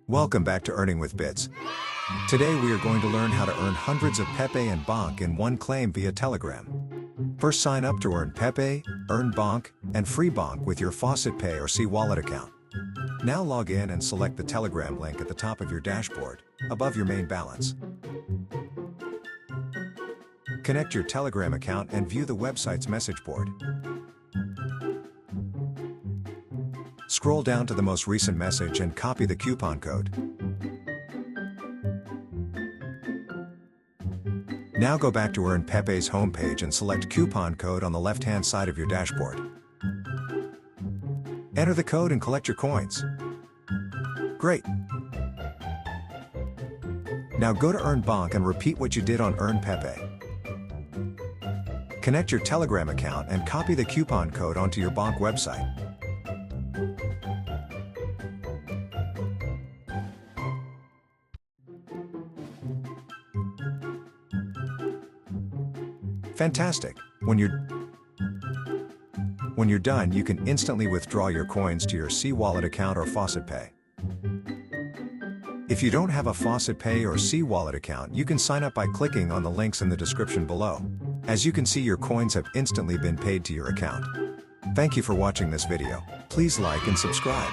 Welcome back to Earning with Bits. Today we are going to learn how to earn hundreds of Pepe and Bonk in one claim via Telegram. First, sign up to earn Pepe, earn Bonk, and free Bonk with your Faucet Pay or C Wallet account. Now log in and select the Telegram link at the top of your dashboard, above your main balance. Connect your Telegram account and view the website's message board. Scroll down to the most recent message and copy the coupon code. Now go back to Earn Pepe's homepage and select coupon code on the left-hand side of your dashboard. Enter the code and collect your coins. Great! Now go to Earn Bonk and repeat what you did on Earn Pepe. Connect your Telegram account and copy the coupon code onto your Bonk website. Fantastic! When you're done, you can instantly withdraw your coins to your C Wallet account or Faucet Pay. If you don't have a Faucet Pay or C Wallet account, you can sign up by clicking on the links in the description below. As you can see, your coins have instantly been paid to your account. Thank you for watching this video. Please like and subscribe.